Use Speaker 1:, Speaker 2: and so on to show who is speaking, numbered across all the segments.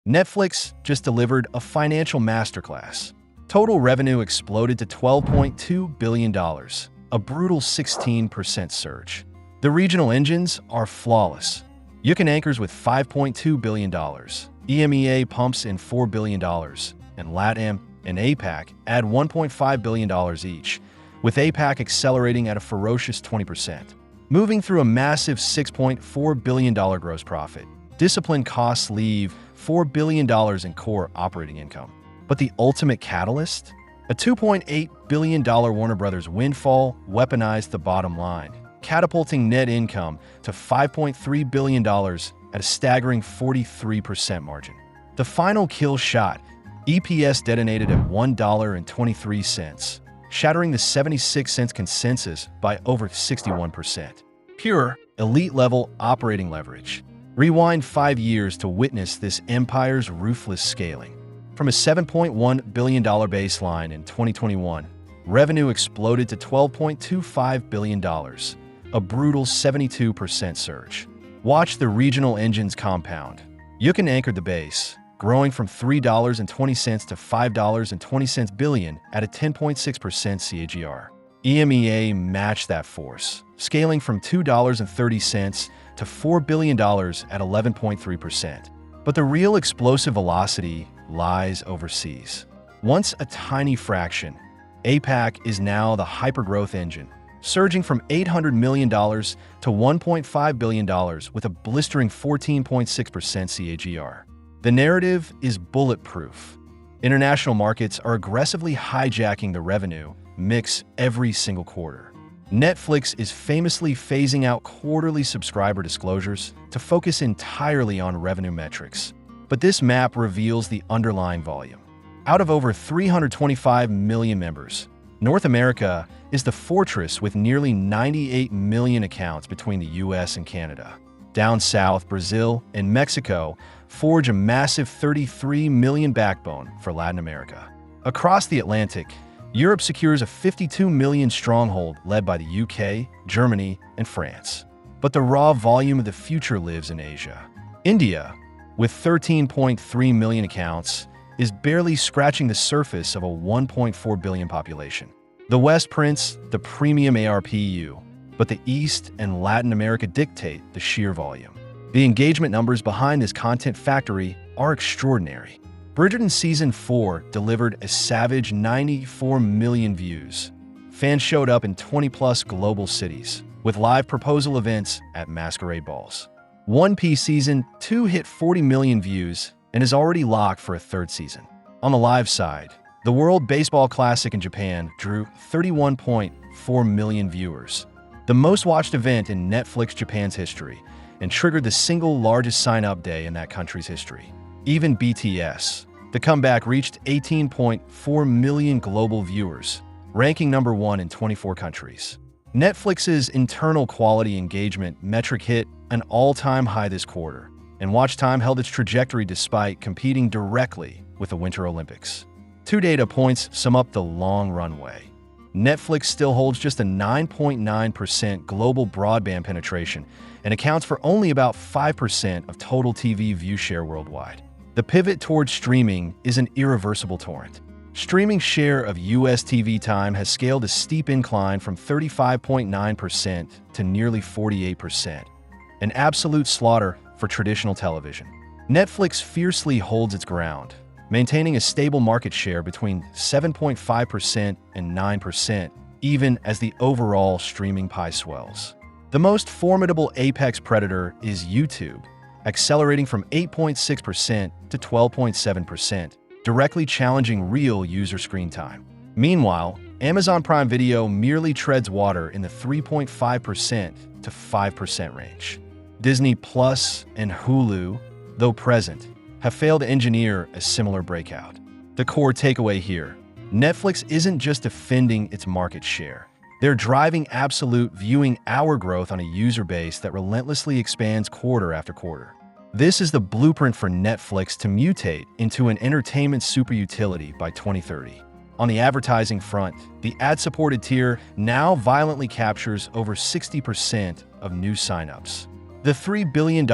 Speaker 1: Netflix just delivered a financial masterclass. Total revenue exploded to $12.2 billion, a brutal 16% surge. The regional engines are flawless. UK anchors with $5.2 billion, EMEA pumps in $4 billion, and LATAM and APAC add $1.5 billion each, with APAC accelerating at a ferocious 20%. Moving through a massive $6.4 billion gross profit. Disciplined costs leave $4 billion in core operating income. But the ultimate catalyst? A $2.8 billion Warner Bros. Windfall weaponized the bottom line, catapulting net income to $5.3 billion at a staggering 43% margin. The final kill shot, EPS detonated at $1.23, shattering the 76-cent consensus by over 61%. Pure, elite-level operating leverage. Rewind 5 years to witness this empire's ruthless scaling. From a $7.1 billion baseline in 2021, revenue exploded to $12.25 billion, a brutal 72% surge. Watch the regional engines compound. UK anchored the base, growing from $3.20 to $5.20 billion at a 10.6% CAGR. EMEA matched that force, scaling from $2.30 to $4 billion at 11.3%. But the real explosive velocity lies overseas. Once a tiny fraction, APAC is now the hypergrowth engine, surging from $800 million to $1.5 billion with a blistering 14.6% CAGR. The narrative is bulletproof. International markets are aggressively hijacking the revenue mix every single quarter. Netflix is famously phasing out quarterly subscriber disclosures to focus entirely on revenue metrics. But this map reveals the underlying volume. Out of over 325 million members, North America is the fortress with nearly 98 million accounts between the US and Canada. Down south, Brazil and Mexico forge a massive 33 million backbone for Latin America. Across the Atlantic, Europe secures a 52 million stronghold led by the UK, Germany, and France. But the raw volume of the future lives in Asia. India, with 13.3 million accounts, is barely scratching the surface of a 1.4 billion population. The West prints the premium ARPU, but the East and Latin America dictate the sheer volume. The engagement numbers behind this content factory are extraordinary. Bridgerton Season 4 delivered a savage 94 million views. Fans showed up in 20-plus global cities, with live proposal events at masquerade balls. One Piece Season 2 hit 40 million views and is already locked for a third season. On the live side, the World Baseball Classic in Japan drew 31.4 million viewers, the most watched event in Netflix Japan's history, and triggered the single largest sign-up day in that country's history. Even BTS, the comeback reached 18.4 million global viewers, ranking number 1 in 24 countries. Netflix's internal quality engagement metric hit an all-time high this quarter, and watch time held its trajectory despite competing directly with the Winter Olympics. 2 data points sum up the long runway. Netflix still holds just a 9.9% global broadband penetration and accounts for only about 5% of total TV view share worldwide. The pivot towards streaming is an irreversible torrent. Streaming share of US TV time has scaled a steep incline from 35.9% to nearly 48%, an absolute slaughter for traditional television. Netflix fiercely holds its ground, maintaining a stable market share between 7.5% and 9%, even as the overall streaming pie swells. The most formidable apex predator is YouTube, accelerating from 8.6% to 12.7%, directly challenging real user screen time. Meanwhile, Amazon Prime Video merely treads water in the 3.5% to 5% range. Disney Plus and Hulu, though present, have failed to engineer a similar breakout. The core takeaway here: Netflix isn't just defending its market share. They're driving absolute viewing hour growth on a user base that relentlessly expands quarter after quarter. This is the blueprint for Netflix to mutate into an entertainment superutility by 2030. On the advertising front, the ad-supported tier now violently captures over 60% of new signups. The $3 billion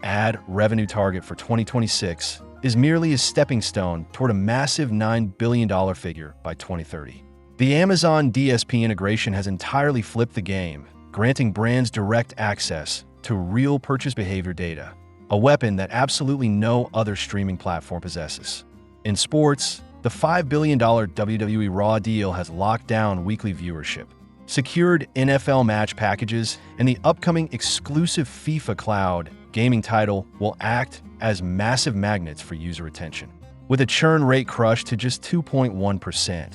Speaker 1: ad revenue target for 2026 is merely a stepping stone toward a massive $9 billion figure by 2030. The Amazon DSP integration has entirely flipped the game, granting brands direct access to real purchase behavior data, a weapon that absolutely no other streaming platform possesses. In sports, the $5 billion WWE Raw deal has locked down weekly viewership, secured NFL match packages, and the upcoming exclusive FIFA Cloud gaming title will act as massive magnets for user attention. With a churn rate crushed to just 2.1%,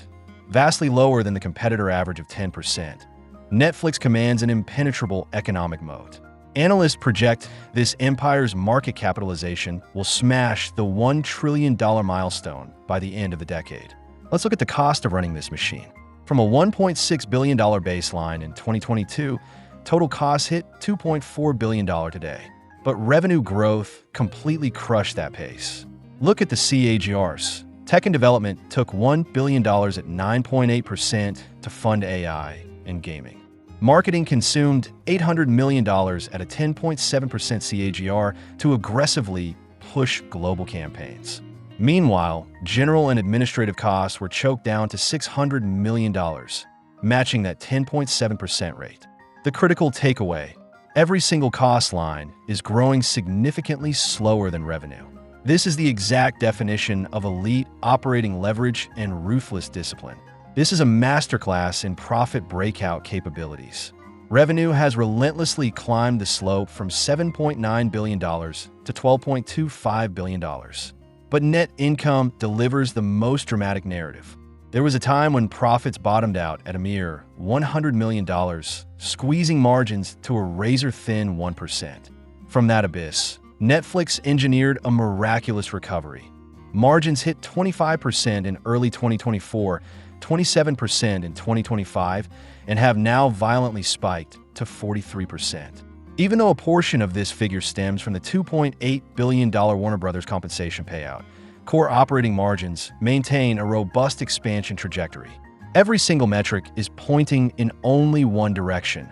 Speaker 1: vastly lower than the competitor average of 10%, Netflix commands an impenetrable economic moat. Analysts project this empire's market capitalization will smash the $1 trillion milestone by the end of the decade. Let's look at the cost of running this machine. From a $1.6 billion baseline in 2022, total costs hit $2.4 billion today. But revenue growth completely crushed that pace. Look at the CAGRs. Tech and development took $1 billion at 9.8% to fund AI and gaming. Marketing consumed $800 million at a 10.7% CAGR to aggressively push global campaigns. Meanwhile, general and administrative costs were choked down to $600 million, matching that 10.7% rate. The critical takeaway: every single cost line is growing significantly slower than revenue. This is the exact definition of elite operating leverage and ruthless discipline. This is a masterclass in profit breakout capabilities. Revenue has relentlessly climbed the slope from $7.9 billion to $12.25 billion. But net income delivers the most dramatic narrative. There was a time when profits bottomed out at a mere $100 million, squeezing margins to a razor-thin 1%. From that abyss, Netflix engineered a miraculous recovery. Margins hit 25% in early 2024, 27% in 2025, and have now violently spiked to 43%. Even though a portion of this figure stems from the $2.8 billion Warner Brothers compensation payout, core operating margins maintain a robust expansion trajectory. Every single metric is pointing in only one direction: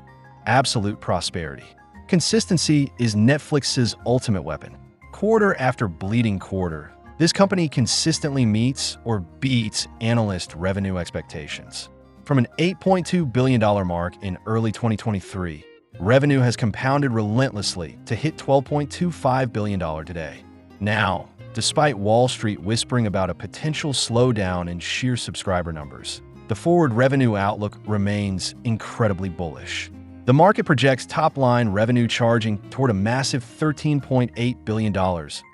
Speaker 1: absolute prosperity. Consistency is Netflix's ultimate weapon. Quarter after bleeding quarter, this company consistently meets or beats analyst revenue expectations. From an $8.2 billion mark in early 2023, revenue has compounded relentlessly to hit $12.25 billion today. Now, despite Wall Street whispering about a potential slowdown in sheer subscriber numbers, the forward revenue outlook remains incredibly bullish. The market projects top-line revenue charging toward a massive $13.8 billion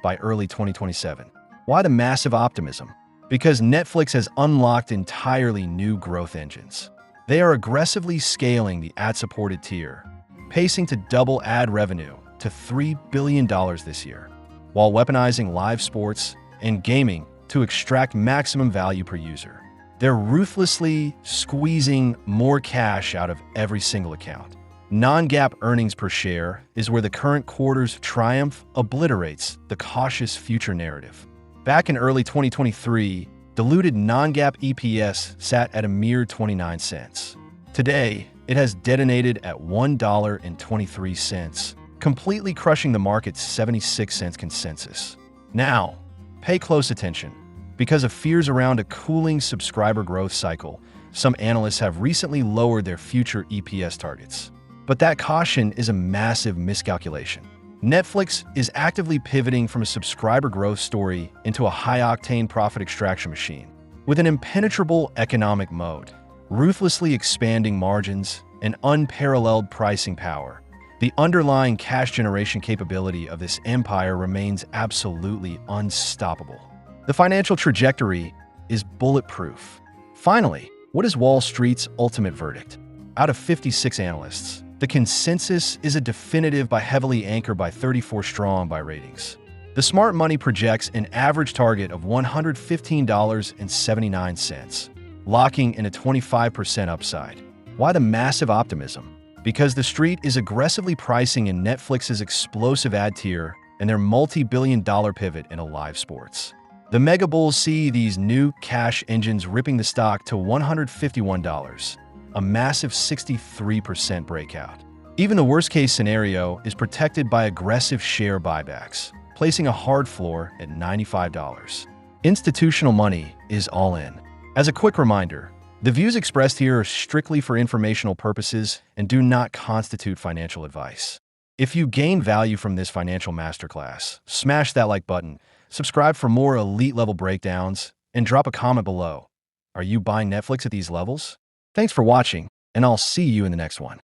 Speaker 1: by early 2027. Why the massive optimism? Because Netflix has unlocked entirely new growth engines. They are aggressively scaling the ad-supported tier, pacing to double ad revenue to $3 billion this year, while weaponizing live sports and gaming to extract maximum value per user. They're ruthlessly squeezing more cash out of every single account. Non-GAAP earnings per share is where the current quarter's triumph obliterates the cautious future narrative. Back in early 2023, diluted non-GAAP EPS sat at a mere 29 cents. Today, it has detonated at $1.23, completely crushing the market's 76-cent consensus. Now, pay close attention. Because of fears around a cooling subscriber growth cycle, some analysts have recently lowered their future EPS targets. But that caution is a massive miscalculation. Netflix is actively pivoting from a subscriber growth story into a high-octane profit extraction machine. With an impenetrable economic moat, ruthlessly expanding margins, and unparalleled pricing power, the underlying cash generation capability of this empire remains absolutely unstoppable. The financial trajectory is bulletproof. Finally, what is Wall Street's ultimate verdict? Out of 56 analysts, the consensus is a definitive buy, heavily anchored by 34 strong buy ratings. The smart money projects an average target of $115.79, locking in a 25% upside. Why the massive optimism? Because the street is aggressively pricing in Netflix's explosive ad tier and their multi-billion-dollar pivot into live sports. The mega bulls see these new cash engines ripping the stock to $151, a massive 63% breakout. Even the worst-case scenario is protected by aggressive share buybacks, placing a hard floor at $95. Institutional money is all in. As a quick reminder, the views expressed here are strictly for informational purposes and do not constitute financial advice. If you gain value from this financial masterclass, smash that like button, subscribe for more elite-level breakdowns, and drop a comment below. Are you buying Netflix at these levels? Thanks for watching, and I'll see you in the next one.